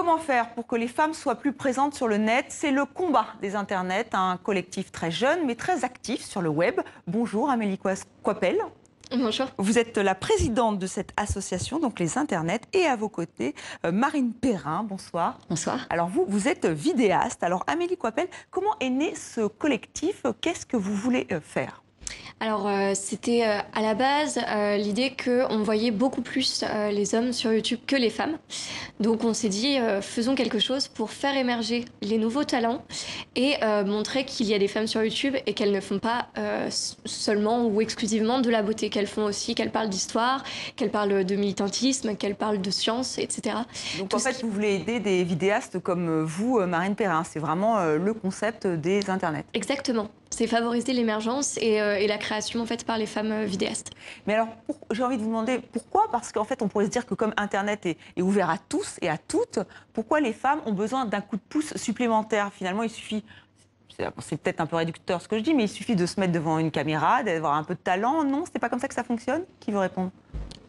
Comment faire pour que les femmes soient plus présentes sur le net? C'est le combat des internets, un collectif très jeune mais très actif sur le web. Bonjour Amélie Coipel. Bonjour. Vous êtes la présidente de cette association, donc les internets, et à vos côtés, Marine Perrin. Bonsoir. Bonsoir. Alors vous êtes vidéaste. Alors Amélie Coipel, comment est né ce collectif? Qu'est-ce que vous voulez faire? Alors c'était à la base l'idée qu'on voyait beaucoup plus les hommes sur YouTube que les femmes. Donc on s'est dit faisons quelque chose pour faire émerger les nouveaux talents et montrer qu'il y a des femmes sur YouTube et qu'elles ne font pas seulement ou exclusivement de la beauté, qu'elles font aussi, qu'elles parlent d'histoire, qu'elles parlent de militantisme, qu'elles parlent de science, etc. Donc en fait vous voulez aider des vidéastes comme vous, Marine Perrin. C'est vraiment le concept des internets. Exactement. C'est favoriser l'émergence et la création en fait par les femmes vidéastes. Mais alors, j'ai envie de vous demander pourquoi? Parce qu'en fait, on pourrait se dire que comme Internet est ouvert à tous et à toutes, pourquoi les femmes ont besoin d'un coup de pouce supplémentaire? Finalement, il suffit, c'est peut-être un peu réducteur ce que je dis, mais il suffit de se mettre devant une caméra, d'avoir un peu de talent. Non, c'est pas comme ça que ça fonctionne? Qui veut répondre?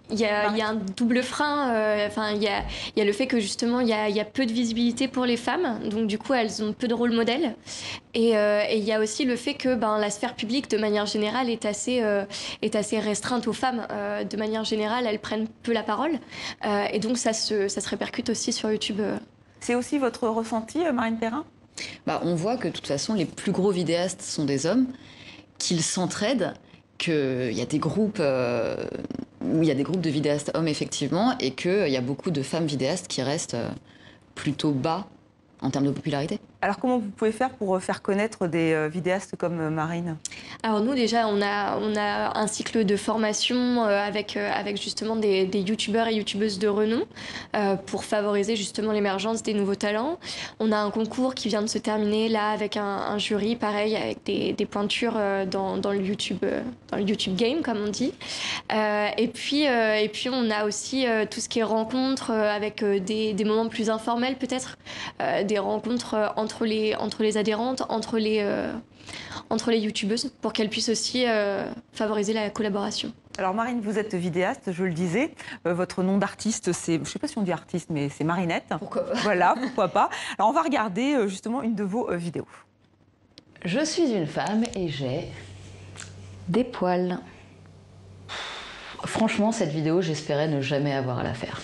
Il y a un double frein, il y a le fait que justement il y a peu de visibilité pour les femmes, donc du coup elles ont peu de rôle modèle. Et il y a aussi le fait que la sphère publique de manière générale est assez restreinte aux femmes. De manière générale, elles prennent peu la parole. Et donc ça se répercute aussi sur YouTube. C'est aussi votre ressenti, Marine Perrin? On voit que de toute façon les plus gros vidéastes sont des hommes, qu'ils s'entraident, qu'il y a des groupes où il y a des groupes de vidéastes hommes effectivement, et qu'il y a beaucoup de femmes vidéastes qui restent plutôt bas en termes de popularité. Alors comment vous pouvez faire pour faire connaître des vidéastes comme Marine? Alors nous déjà on a un cycle de formation avec justement des youtubeurs et youtubeuses de renom pour favoriser justement l'émergence des nouveaux talents. On a un concours qui vient de se terminer là avec un jury pareil avec des pointures dans le YouTube game comme on dit. Et puis on a aussi tout ce qui est rencontres avec des moments plus informels peut-être, des rencontres entre les adhérentes, entre les youtubeuses, pour qu'elles puissent aussi favoriser la collaboration. Alors Marine, vous êtes vidéaste, je le disais. Votre nom d'artiste, c'est, je ne sais pas si on dit artiste, mais c'est Marinette. Pourquoi pas? Voilà, pourquoi pas. Alors on va regarder justement une de vos vidéos. Je suis une femme et j'ai des poils. Franchement, cette vidéo, j'espérais ne jamais avoir à la faire.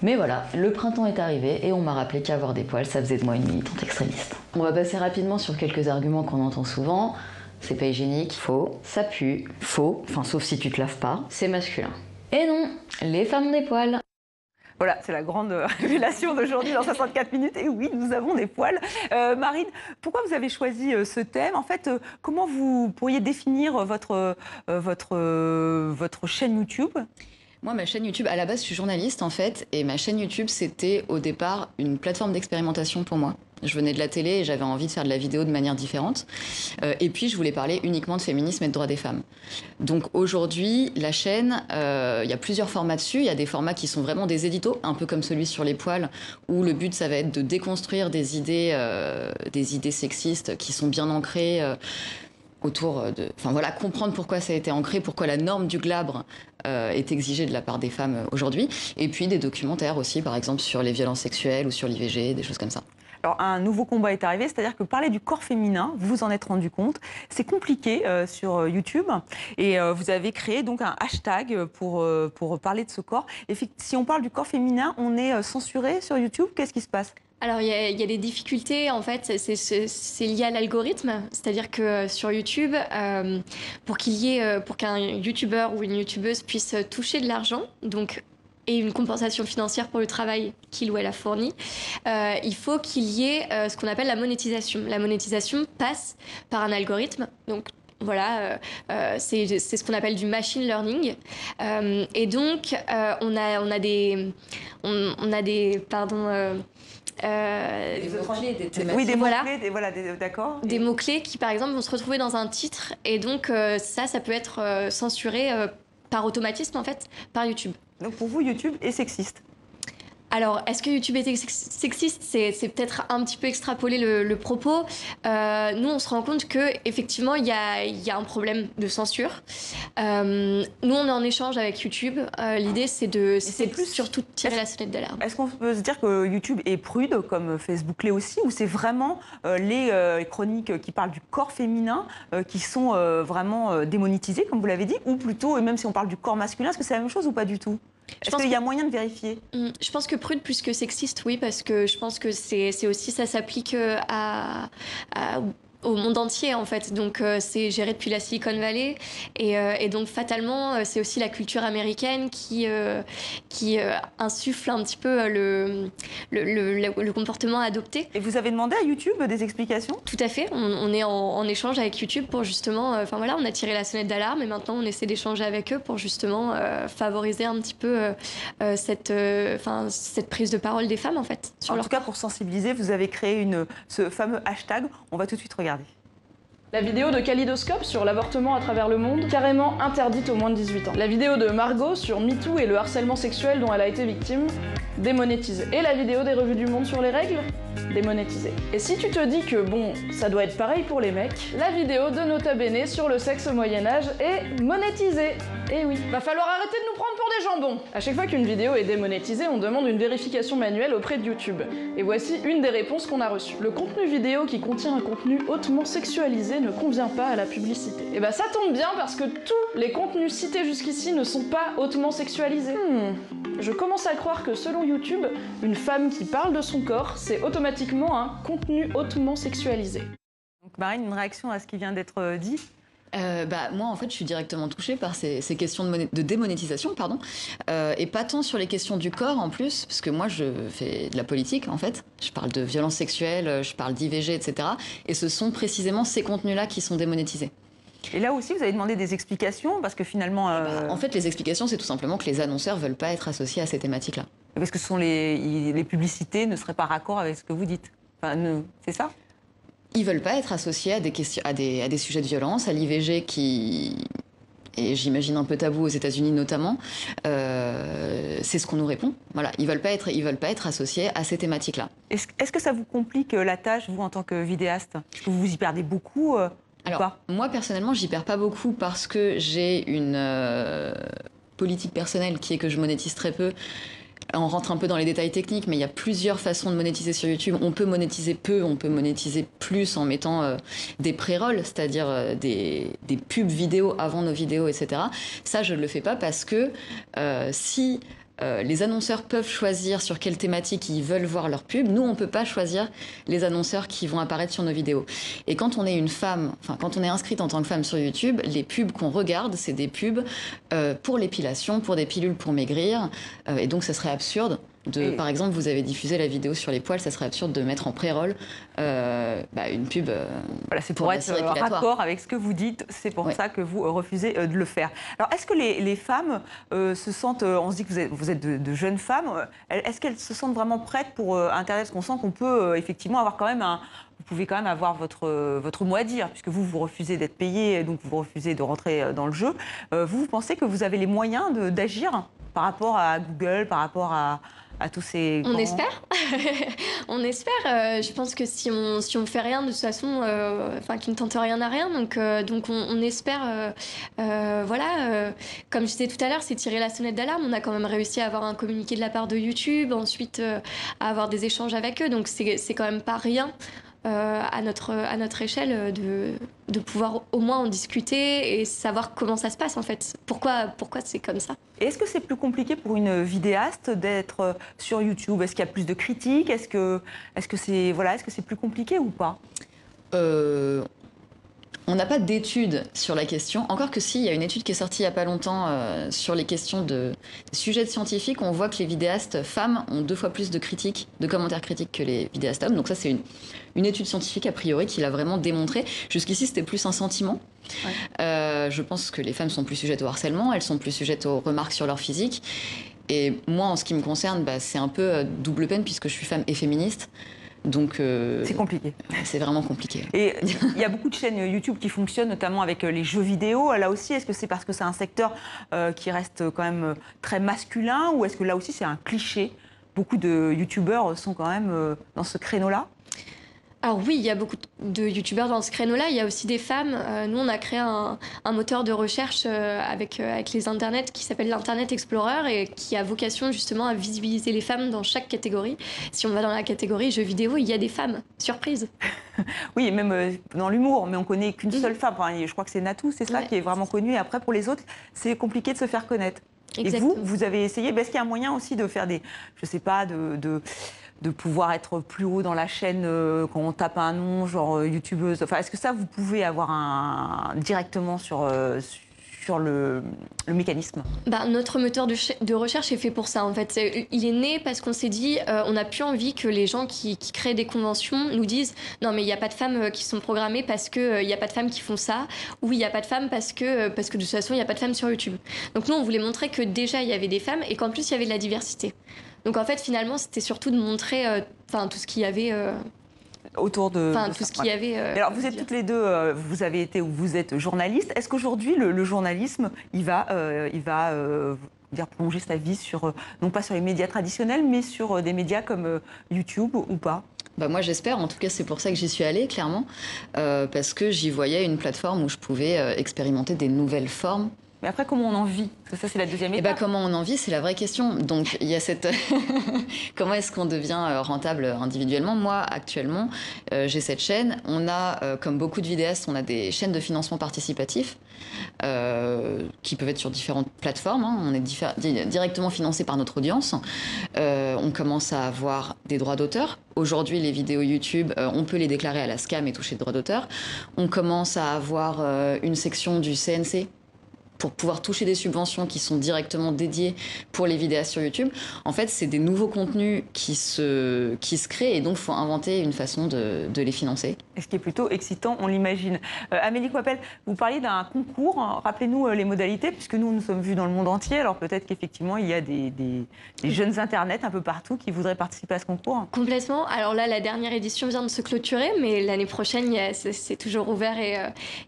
Mais voilà, le printemps est arrivé et on m'a rappelé qu'avoir des poils, ça faisait de moi une militante extrémiste. On va passer rapidement sur quelques arguments qu'on entend souvent. C'est pas hygiénique, faux. Ça pue, faux. Enfin, sauf si tu te laves pas. C'est masculin. Et non, les femmes ont des poils. Voilà, c'est la grande révélation d'aujourd'hui dans 64 minutes. Et oui, nous avons des poils. Marine, pourquoi vous avez choisi ce thème? En fait, comment vous pourriez définir votre chaîne YouTube? Moi, ma chaîne YouTube, à la base, je suis journaliste en fait, et ma chaîne YouTube, c'était au départ une plateforme d'expérimentation pour moi. Je venais de la télé et j'avais envie de faire de la vidéo de manière différente. Et puis, je voulais parler uniquement de féminisme et de droits des femmes. Donc aujourd'hui, la chaîne, il y a plusieurs formats dessus. Il y a des formats qui sont vraiment des éditos, un peu comme celui sur les poils, où le but, ça va être de déconstruire des idées sexistes qui sont bien ancrées. Autour de... Enfin voilà, comprendre pourquoi ça a été ancré, pourquoi la norme du glabre est exigée de la part des femmes aujourd'hui. Et puis des documentaires aussi, par exemple sur les violences sexuelles ou sur l'IVG, des choses comme ça. Alors un nouveau combat est arrivé, c'est-à-dire que parler du corps féminin, vous vous en êtes rendu compte, c'est compliqué sur YouTube. Et vous avez créé donc un hashtag pour parler de ce corps. Et si on parle du corps féminin, on est censuré sur YouTube. Qu'est-ce qui se passe? Alors il y a des difficultés en fait, c'est lié à l'algorithme, c'est-à-dire que sur YouTube, pour qu'un youtubeur ou une youtubeuse puisse toucher de l'argent, donc et une compensation financière pour le travail qu'il ou elle a fourni, il faut qu'il y ait ce qu'on appelle la monétisation. La monétisation passe par un algorithme, donc voilà, c'est ce qu'on appelle du machine learning. Et donc on a des mots-clés, des thématiques. Oui, des voilà. mots-clés, d'accord. Des mots-clés qui, par exemple, vont se retrouver dans un titre. Et donc, ça peut être censuré par automatisme, en fait, par YouTube. Donc pour vous, YouTube est sexiste? Alors, est-ce que YouTube était sexiste? C'est peut-être un petit peu extrapoler le propos. Nous, on se rend compte qu'effectivement, il y a un problème de censure. Nous, on est en échange avec YouTube. L'idée, c'est surtout de tirer la sonnette d'alarme. Est-ce qu'on peut se dire que YouTube est prude, comme Facebook l'est aussi, ou c'est vraiment les chroniques qui parlent du corps féminin qui sont vraiment démonétisées, comme vous l'avez dit, ou plutôt, et même si on parle du corps masculin, est-ce que c'est la même chose ou pas du tout? Est-ce qu'il y a moyen de vérifier? Je pense que prude plus que sexiste, oui, parce que je pense que c'est aussi, ça s'applique au monde entier en fait, donc c'est géré depuis la Silicon Valley et donc fatalement c'est aussi la culture américaine qui insuffle un petit peu le comportement adopté. Et vous avez demandé à YouTube des explications? Tout à fait, on est en échange avec YouTube pour justement, enfin voilà, on a tiré la sonnette d'alarme et maintenant on essaie d'échanger avec eux pour justement favoriser un petit peu cette prise de parole des femmes en fait. En tout cas, pour sensibiliser, vous avez créé ce fameux hashtag, on va tout de suite regarder. La vidéo de Kaleidoscope sur l'avortement à travers le monde, carrément interdite aux moins de 18 ans. La vidéo de Margot sur MeToo et le harcèlement sexuel dont elle a été victime, démonétisée. Et la vidéo des revues du monde sur les règles, démonétisée. Et si tu te dis que bon, ça doit être pareil pour les mecs, la vidéo de Nota Bene sur le sexe au Moyen-Âge est monétisée. Et oui, va falloir arrêter de nous prendre pour des jambons. À chaque fois qu'une vidéo est démonétisée, on demande une vérification manuelle auprès de YouTube. Et voici une des réponses qu'on a reçues. Le contenu vidéo qui contient un contenu hautement sexualisé ne convient pas à la publicité. Et bah ça tombe bien parce que tous les contenus cités jusqu'ici ne sont pas hautement sexualisés. Je commence à croire que selon YouTube, une femme qui parle de son corps, c'est automatiquement un contenu hautement sexualisé. Donc Marine, une réaction à ce qui vient d'être dit? Moi, en fait, je suis directement touchée par ces questions de démonétisation, pardon, et pas tant sur les questions du corps en plus, parce que moi, je fais de la politique, en fait. Je parle de violences sexuelles, je parle d'IVG, etc. Et ce sont précisément ces contenus-là qui sont démonétisés. Et là aussi, vous avez demandé des explications, parce que finalement... En fait, les explications, c'est tout simplement que les annonceurs veulent pas être associés à ces thématiques-là. Parce que les publicités ne seraient pas raccord avec ce que vous dites. Enfin, c'est ça? Ils veulent pas être associés à des sujets de violence, à l'IVG qui est, j'imagine, un peu tabou aux États-Unis notamment. C'est ce qu'on nous répond. Voilà, ils veulent pas être associés à ces thématiques-là. Est-ce que ça vous complique la tâche, vous, en tant que vidéaste? Est-ce que vous y perdez beaucoup Alors, moi, personnellement, j'y perds pas beaucoup parce que j'ai une politique personnelle qui est que je monétise très peu. On rentre un peu dans les détails techniques, mais il y a plusieurs façons de monétiser sur YouTube. On peut monétiser peu, on peut monétiser plus en mettant des pré-rolls, c'est-à-dire des pubs vidéo avant nos vidéos, etc. Ça, je ne le fais pas parce que si les annonceurs peuvent choisir sur quelle thématique ils veulent voir leur pub, nous, on ne peut pas choisir les annonceurs qui vont apparaître sur nos vidéos. Et quand on est une femme, quand on est inscrite en tant que femme sur YouTube, les pubs qu'on regarde, c'est des pubs pour l'épilation, pour des pilules pour maigrir. Et donc, ça serait absurde. Par exemple, vous avez diffusé la vidéo sur les poils, ça serait absurde de mettre en pré-roll une pub. Voilà, c'est pour être raccord avec ce que vous dites, c'est pour ça que vous refusez de le faire. Alors, est-ce que les femmes se sentent, on se dit que vous êtes de jeunes femmes, est-ce qu'elles se sentent vraiment prêtes pour Internet? Parce qu'on sent qu'on peut effectivement avoir quand même vous pouvez quand même avoir votre mot à dire, puisque vous refusez d'être payé, donc vous refusez de rentrer dans le jeu. Vous pensez que vous avez les moyens d'agir par rapport à Google, par rapport à tous ces... On espère. On espère. Je pense que si on fait rien, de toute façon, qui ne tente rien à rien. Donc on espère. Comme je disais tout à l'heure, c'est tirer la sonnette d'alarme. On a quand même réussi à avoir un communiqué de la part de YouTube, ensuite à avoir des échanges avec eux. Donc c'est quand même pas rien. À notre échelle de pouvoir au moins en discuter et savoir comment ça se passe en fait. Pourquoi c'est comme ça. Et est-ce que c'est plus compliqué pour une vidéaste d'être sur YouTube? Est-ce qu'il y a plus de critiques? Est-ce que c'est plus compliqué ou pas? On n'a pas d'études sur la question. Encore que si, il y a une étude qui est sortie il n'y a pas longtemps sur les questions de sujets scientifiques. On voit que les vidéastes femmes ont 2 fois plus de critiques, de commentaires critiques que les vidéastes hommes. Donc ça, c'est une étude scientifique a priori qui l'a vraiment démontré. Jusqu'ici, c'était plus un sentiment. Ouais. Je pense que les femmes sont plus sujettes au harcèlement, elles sont plus sujettes aux remarques sur leur physique. Et moi, en ce qui me concerne, c'est un peu double peine puisque je suis femme et féministe. Donc c'est compliqué. C'est vraiment compliqué. Et il y a beaucoup de chaînes YouTube qui fonctionnent, notamment avec les jeux vidéo. Là aussi, est-ce que c'est parce que c'est un secteur qui reste quand même très masculin, ou est-ce que là aussi c'est un cliché beaucoup de youtubeurs sont quand même dans ce créneau-là. Alors oui, il y a beaucoup de youtubeurs dans ce créneau-là. Il y a aussi des femmes. Nous, on a créé un moteur de recherche avec les internets qui s'appelle l'Internet Explorer et qui a vocation justement à visibiliser les femmes dans chaque catégorie. Si on va dans la catégorie jeux vidéo, il y a des femmes. Surprise. Oui, et même dans l'humour, mais on connaît qu'une seule femme. Enfin, je crois que c'est Natou, c'est ça, qui est vraiment connue. Et après, pour les autres, c'est compliqué de se faire connaître. Exactement. Et vous avez essayé. Est-ce qu'il y a un moyen aussi de faire des, je sais pas, de pouvoir être plus haut dans la chaîne quand on tape un nom, genre youtubeuse. Enfin, est-ce que ça, vous pouvez avoir directement sur le mécanisme? Notre moteur de recherche est fait pour ça, en fait. Il est né parce qu'on s'est dit, on n'a plus envie que les gens qui créent des conventions nous disent « Non, mais il n'y a pas de femmes qui sont programmées parce qu'il n'y a pas de femmes qui font ça » ou « Il n'y a pas de femmes parce que de toute façon, il n'y a pas de femmes sur YouTube ». Donc nous, on voulait montrer que déjà, il y avait des femmes et qu'en plus, il y avait de la diversité. Donc en fait, finalement, c'était surtout de montrer tout ce qu'il y avait... autour de tout ce qu'il y avait. Alors, vous êtes toutes les deux, vous avez été ou vous êtes journaliste. Est-ce qu'aujourd'hui, le journalisme, il va dire plonger sa vie sur, non pas sur les médias traditionnels, mais sur des médias comme YouTube ou pas? Moi, j'espère. En tout cas, c'est pour ça que j'y suis allée, clairement. Parce que j'y voyais une plateforme où je pouvais expérimenter des nouvelles formes. Mais après, comment on en vit? Parce que ça, c'est la deuxième étape. Comment on en vit, c'est la vraie question. Donc, il y a cette... Comment est-ce qu'on devient rentable individuellement? Moi, actuellement, j'ai cette chaîne. On a, comme beaucoup de vidéastes, on a des chaînes de financement participatif qui peuvent être sur différentes plateformes. On est directement financé par notre audience. On commence à avoir des droits d'auteur. Aujourd'hui, les vidéos YouTube, on peut les déclarer à la SCAM et toucher des droits d'auteur. On commence à avoir une section du CNC pour pouvoir toucher des subventions qui sont directement dédiées pour les vidéastes sur YouTube. En fait, c'est des nouveaux contenus qui se créent et donc il faut inventer une façon de les financer. Et ce qui est plutôt excitant, on l'imagine. Amélie Coppel, vous parliez d'un concours. Rappelez-nous les modalités, puisque nous sommes vus dans le monde entier. Alors peut-être qu'effectivement, il y a des jeunes Internet un peu partout qui voudraient participer à ce concours. Complètement. Alors là, la dernière édition vient de se clôturer, mais l'année prochaine, c'est toujours ouvert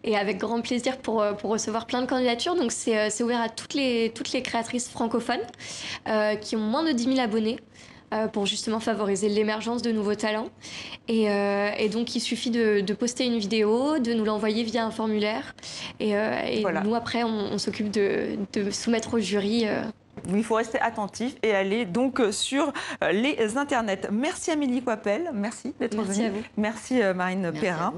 et avec grand plaisir pour recevoir plein de candidatures. Donc c'est ouvert à toutes les créatrices francophones qui ont moins de 10 000 abonnés pour justement favoriser l'émergence de nouveaux talents. Et donc il suffit de poster une vidéo, de nous l'envoyer via un formulaire. Et voilà. Nous après on s'occupe de soumettre au jury. Il faut rester attentif et aller donc sur les internets. Merci Amélie Coppel, merci d'être venue. Merci à vous. Merci Marine Perrin.